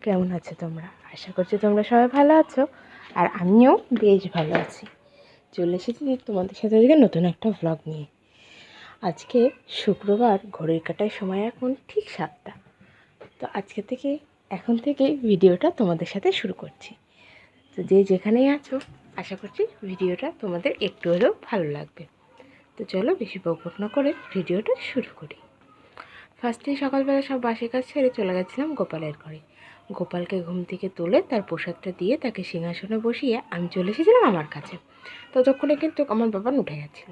কেমন আছো তোমরা? আশা করছি তোমরা সবাই ভালো আছো, আর আমিও বেশ ভালো আছি। চলে এসেছি তোমাদের সাথে আজকে নতুন একটা ভ্লগ নিয়ে। আজকে শুক্রবার, ঘড়ির কাঁটার সময় এখন ঠিক 7টা। তো এখন থেকে ভিডিওটা তোমাদের সাথে শুরু করছি। তো যে যেখানেই আছো, আশা করছি ভিডিওটা তোমাদের একটু হলেও ভালো লাগবে। তো চলো বেশি বকবক না করে ভিডিওটা শুরু করি। ফার্স্টে সকালবেলা সব বাসি কাজ ছেড়ে চলে গেছিলাম গোপালের ঘরে। গোপালকে ঘুম থেকে তুলে তার প্রসাদটা দিয়ে তাকে সিংহাসনে বসিয়ে আমি চলে এসেছিলাম আমার কাছে। ততক্ষণে কিন্তু আমার বাবা উঠে গেছিল,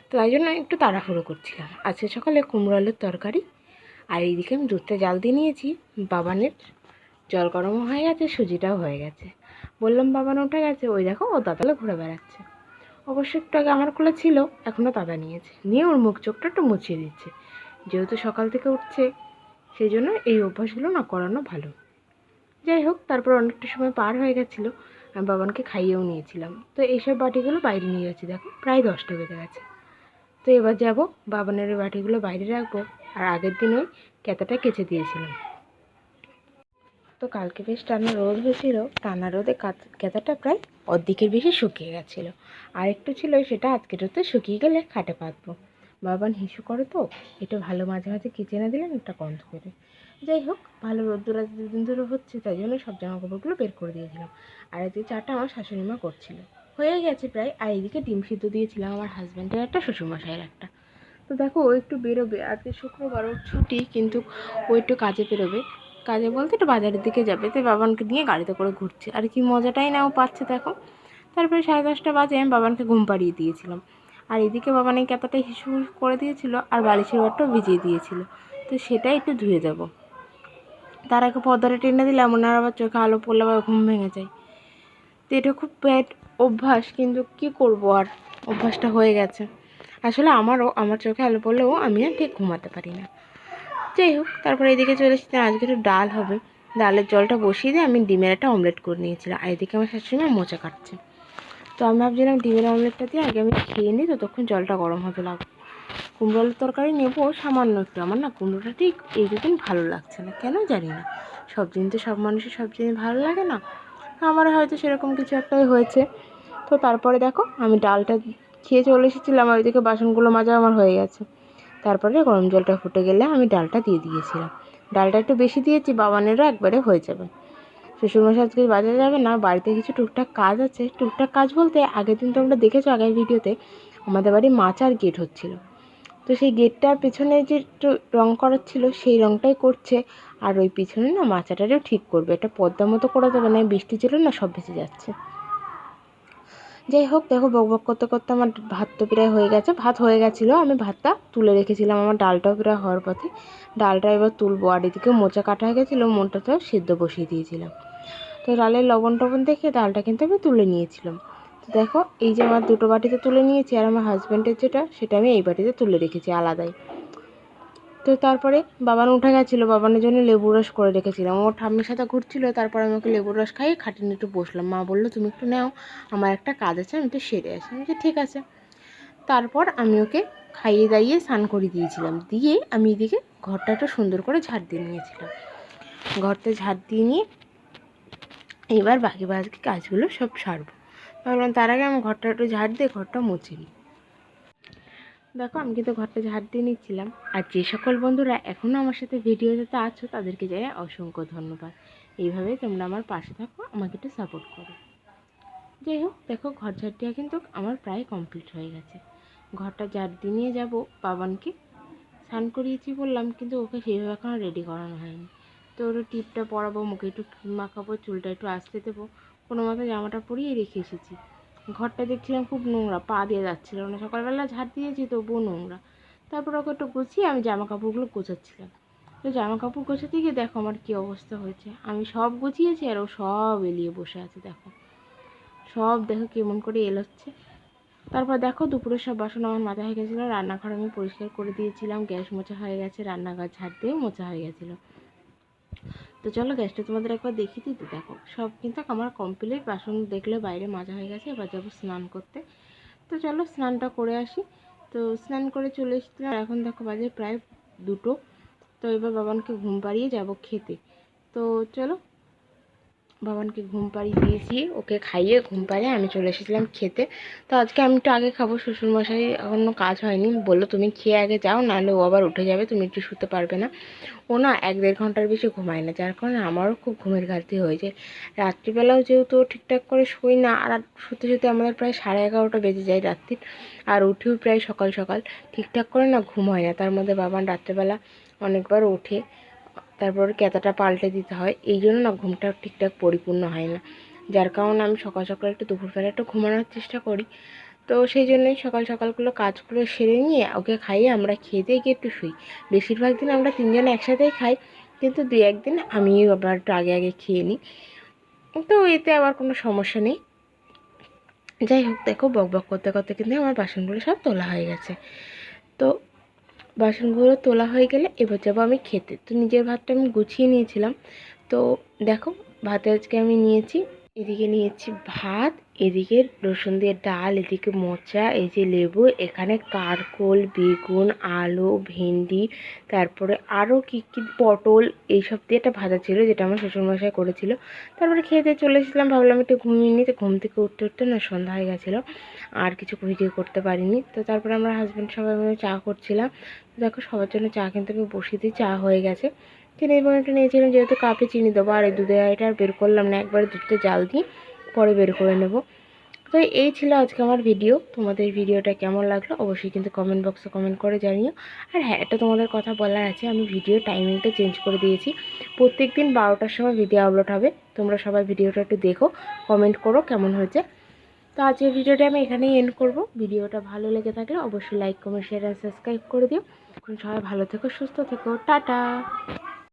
তো তাই জন্য একটু তাড়াহুড়ো করছিলাম। আজকে সকালে কুমড়ো আলুর তরকারি, আর এইদিকে আমি দুধটা জাল দিয়ে নিয়েছি। বাবানের জল গরমও হয়ে গেছে, সুজিটাও হয়ে গেছে। বললাম বাবান উঠে গেছে, ওই দেখো ও দাদালে ঘুরে বেড়াচ্ছে। অবশ্য একটু আগে আমার কোলে ছিল, এখনও দাদা নিয়ে ওর মুখ চোখটা একটু মুছিয়ে দিচ্ছে। যেহেতু সকাল থেকে উঠছে, সেই জন্য এই অভ্যাসগুলো না করানো ভালো। যাই হোক, তারপর অনেকটা সময় পার হয়ে গেছিলো, আমি বাবানকে খাইয়েও নিয়েছিলাম। তো এইসব বাটিগুলো বাইরে নিয়ে যাচ্ছি, দেখো প্রায় 10টা বেজে গেছে। তো এবার যাব বাবানের বাটিগুলো বাইরে রাখবো। আর আগের দিন ওই ক্যাতাটা কেচে দিয়েছিলাম। তো কালকে বেশ টানা রোদ হয়েছিল, টানা রোদে ক্যাতাটা প্রায় অর্ধেকের বেশি শুকিয়ে গেছিলো। আর একটু ছিল, সেটা আজকে রোদে শুকিয়ে গেলে খাটে পাতবো। বাবান হিসু করে তো, এটা ভালো মাঝে মাঝে কেচে না দিলেন একটা গন্ধ করে। যাই হোক, ভালো রোদ্দুর আজ 2 দিন ধরে হচ্ছে, তাই জন্য সব জামা কাপড়গুলো বের করে দিয়েছিলাম। আর এই চাটা আমার শাশুড়িমা করছিল, হয়ে গেছে প্রায়। আর এইদিকে ডিম সিদ্ধ দিয়েছিলাম আমার হাজব্যান্ডের একটা, শ্বশুরমশাইয়ের একটা। তো দেখো ও একটু বেরোবে, আজকে শুক্রবার ওর ছুটি, কিন্তু ও একটু কাজে বেরোবে। কাজে বলতে একটু বাজারের দিকে যাবে, তাই বাবানকে নিয়ে গাড়িতে করে ঘুরছে। আর কি মজাটাই না ও পাচ্ছে দেখো। তারপরে 10:30 বাজে আমি বাবানকে ঘুম পাড়িয়ে দিয়েছিলাম। আর এদিকে বাবান এই ক্যাতাটা হিসু করে দিয়েছিল, আর বালিশের ঘরটাও ভিজিয়ে দিয়েছিল। তো সেটাই একটু ধুয়ে দেবো। তার আগে পর্দাটা টেনে দিলে ওনার আবার চোখে আলো পড়লে আবার ঘুম ভেঙে যায়। তো এটা খুব ব্যাড অভ্যাস, কিন্তু কি করব, আর অভ্যাসটা হয়ে গেছে। আসলে আমার চোখে আলো পড়লেও আমি আর ঠিক ঘুমাতে পারি না। যাই হোক, তারপরে এদিকে চলে এসেছিলাম, আজকে একটু ডাল হবে। ডালের জলটা বসিয়ে দিয়ে আমি ডিমের একটা অমলেট করে নিয়েছিলাম। আর এদিকে আমার শাশুড়ি মা মোচা কাটছে। তো আমি ভাবছিলাম ডিমের অমলেটটা দিয়ে আগে আমি খেয়ে নিই, ততক্ষণ জলটা গরম হতে লাগবে। কুমড়ো আলুর তরকারি নেবো সামান্য একটু। আমার না কুমড়োটা ঠিক এই দুদিন ভালো লাগছে না, কেন জানি না। সব দিন তো সব মানুষের সব জিনিস ভালো লাগে না, আমার হয়তো সেরকম কিছু একটাই হয়েছে। তো তারপরে দেখো আমি ডালটা খেয়ে চলে এসেছিলাম, আর ওইদিকে বাসনগুলো মাজা আমার হয়ে গেছে। তারপরে গরম জলটা ফুটে গেলে আমি ডালটা দিয়ে দিয়েছিলাম। ডালটা একটু বেশি দিয়েছি, বাবানেরও একবারে হয়ে যাবে। শ্বশুরমশাই আজকে বাজারে যাবে না, বাড়িতে কিছু টুকটাক কাজ আছে। টুকটাক কাজ বলতে, আগের দিন তোমরা দেখেছো আগের ভিডিওতে, আমাদের বাড়ি মাচার গেট হচ্ছিল। তো সেই গেটটার পেছনে যে একটু রং করার ছিল, সেই রংটাই করছে। আর ওই পিছনে না মাচাটারেও ঠিক করবে, এটা পর্দা মতো করা যাবে না, বৃষ্টি ছিল না, সব ভেসে যাচ্ছে। যাই হোক, দেখো বকবক করতে করতে আমার ভাত তো প্রায় হয়ে গেছে। ভাত হয়ে গেছিলো, আমি ভাতটা তুলে রেখেছিলাম, আমার ডালটাও প্রায় হওয়ার পথে। ডালটা এবার তুলবো। আর এদিকে মোচা কাটা হয়ে গেছিলো, মোটাটাও সেদ্ধ বসিয়ে দিয়েছিলাম। তো ডালের লবণ টবণ দেখে ডালটা কিন্তু আমি তুলে নিয়েছিলাম। তো দেখো এই যে আমার 2টো বাটিতে তুলে নিয়েছি, আর আমার হাজব্যান্ডের সেটা আমি এই বাটিতে তুলে রেখেছি আলাদাই। তো তারপরে বাবান উঠে গেছিলো, বাবানের জন্য লেবুর রস করে রেখেছিলাম। ওর ঠাম্মির সাথে ঘুরছিল, তারপর আমি ওকে লেবুর রস খাইয়ে খাটিয়ে একটু বসলাম। মা বললো তুমি একটু নাও, আমার একটা কাজ আছে, আমি একটু সেরে আসি। আমি ঠিক আছে। তারপর আমি ওকে খাইয়ে দাইয়ে স্নান করিয়ে দিয়েছিলাম, দিয়ে আমি এদিকে ঘরটা একটু সুন্দর করে ঝাড় দিয়ে নিয়েছিলাম। ঘরটা ঝাড় দিয়ে নিয়ে এবার বাকি কাজগুলো সব সারবো। ভাবলাম তার আগে আমি ঘরটা একটু ঝাড় দিয়ে ঘরটা মুছে নিই। দেখো আমি কিন্তু ঘরটা ঝাড় দিয়ে নিচ্ছিলাম। আর যে সকল বন্ধুরা এখনও আমার সাথে ভিডিওতে আছো, তাদেরকে জানাই অসংখ্য ধন্যবাদ। এইভাবে তোমরা আমার পাশে থাকো, আমাকে একটু সাপোর্ট করো। যাই হোক, দেখো ঘর ঝাড় দেওয়া কিন্তু আমার প্রায় কমপ্লিট হয়ে গেছে। ঘরটা ঝাড় দিয়ে নিয়ে যাবো বাবানকে। স্নান করিয়েছি বললাম, কিন্তু ওকে সেইভাবে এখনও রেডি করানো হয়নি। তো ওর টিপটা পরাবো, মুখে একটু ক্রিম মাখাবো, চুলটা একটু আসতে দেবো। কোনো মতো জামাটা পরিয়ে রেখে এসেছি। ঘরটা দেখছিলাম খুব নোংরা, পা দিয়ে যাচ্ছিলো না। সকালবেলা ঝাড় দিয়েছি, তবুও নোংরা। তারপর ওকে একটু গুছিয়ে আমি জামা কাপড়গুলো গোছাচ্ছিলাম। তো জামা কাপড় গোছাতে গিয়ে দেখো আমার কী অবস্থা হয়েছে। আমি সব গুছিয়েছি আর ও সব এলিয়ে বসে আছে। দেখো সব, দেখো কেমন করে এলোচ্ছে। তারপর দেখো দুপুরের সব বাসন আমার মাজা হয়ে গেছিলো। রান্নাঘর আমি পরিষ্কার করে দিয়েছিলাম, গ্যাস মোছা হয়ে গেছে, রান্নাঘর ঝাড় দিয়ে মোছা হয়ে গেছিলো। তো চলো গ্যাসটা তোমাদের একবার দেখিয়ে দিতে। দেখো সব কিন্তু আমার কমপ্লিট, বাসন দেখলে বাইরে মাজা হয়ে গেছে। এবার যাবো স্নান করতে। তো চলো স্নানটা করে আসি। তো স্নান করে চলে এসেছিলাম, এখন দেখো বাজে প্রায় 2টো। তো এবার বাবানকে ঘুম পাড়িয়ে যাবো খেতে। তো চলো বাবানকে ঘুম পাড়িয়ে দিয়েছি, ওকে খাইয়ে ঘুম পাড়িয়ে আমি চলে এসেছিলাম খেতে। তো আজকে আমি একটু আগে খাবো, শ্বশুরমশাই এখনও কাজ হয়নি, বললো তুমি খেয়ে আগে যাও, নাহলে ও আবার উঠে যাবে, তুমি একটু শুতে পারবে না। ও না 1-1.5 ঘন্টার বেশি ঘুমায় না, যার কারণে আমারও খুব ঘুমের ঘাটতি হয়ে যায়। রাত্রিবেলাও যেহেতু ঠিকঠাক করে শুই না, আর শুতে শুতে আমাদের প্রায় 11:30 বেজে যায় রাত্রির, আর উঠিও প্রায় সকাল সকাল, ঠিকঠাক করে না ঘুম হয় না। তার মধ্যে বাবান রাত্রেবেলা অনেকবার ওঠে, তারপর ক্যাথাটা পাল্টে দিতে হয়, এই জন্য না ঘুমটা ঠিকঠাক পরিপূর্ণ হয় না, যার কারণে আমি সকাল সকাল একটু দুপুরবেলা একটু ঘুমানোর চেষ্টা করি। তো সেই জন্যই সকাল সকালগুলো কাজগুলো সেরে নিয়ে ওকে খাইয়ে আমরা খেয়ে দিয়ে গিয়ে একটু শুই। বেশিরভাগ দিন আমরা 3জনে একসাথেই খাই, কিন্তু 2-1 দিন আমি আবার একটু আগে আগে খেয়ে নিই, তো এতে আবার কোনো সমস্যা নেই। যাই হোক, দেখো বক বক করতে করতে কিন্তু আমার বাসনগুলো সব তোলা হয়ে গেছে। তো বাসনগুলো তোলা হয়ে গেলে এবার যাবো আমি খেতে। তো নিজের ভাতটা আমি গুছিয়ে নিয়েছিলাম। তো দেখো, ভাতে আজকে আমি নিয়েছি, এদিকে নিয়েছি ভাত, এদিকে রসুন দিয়ে ডাল, এদিকে মোচা, এই যে লেবু, এখানে কারকোল, বেগুন, আলু, ভেন্ডি, তারপরে আরও কী কী পটল, এইসব দিয়ে একটা ভাজা ছিল, যেটা আমার শ্বশুরমশাই করেছিল। তারপরে খেতে চলে এসেছিলাম, ভাবলাম একটু ঘুমিয়ে নিই। তো ঘুম থেকে উঠতে উঠতে না সন্ধ্যা হয়ে গেছিলো, আর কিছু ভিডিও করতে পারিনি। তো তারপরে আমরা হাজব্যান্ড সবাই মিলে চা করছিলাম। দেখো সবার জন্য চা কিন্তু আমি বসিয়ে দিই, চা হয়ে গেছে। চিনির পরিমাণটা নিয়েছিলাম, যেহেতু কাপে চিনি দেবো, আর এই দুধের হাঁড়িটা আর বের করলাম না, একবারে দুধটা জাল দিই পরে বের করে নেব। তো এই ছিল আজকে আমার ভিডিও। তোমাদের ভিডিওটা কেমন লাগলো অবশ্যই কিন্তু কমেন্ট বক্সে কমেন্ট করে জানিও। আর হ্যাঁ, এটা তোমাদের কথা বলার আছে, আমি ভিডিও টাইমিংটা চেঞ্জ করে দিয়েছি, প্রত্যেক দিন 12টার সময় ভিডিও আপলোড হবে। তোমরা সবাই ভিডিওটা একটু দেখো, কমেন্ট করো কেমন হয়েছে। তো আজকের ভিডিওটা আমি এখানেই এন্ড করব। ভিডিওটা ভালো লেগে থাকলে অবশ্যই লাইক, কমেন্ট, শেয়ার আর সাবস্ক্রাইব করে দিও। এখন সবাই ভালো থেকো, সুস্থ থেকো, টাটা।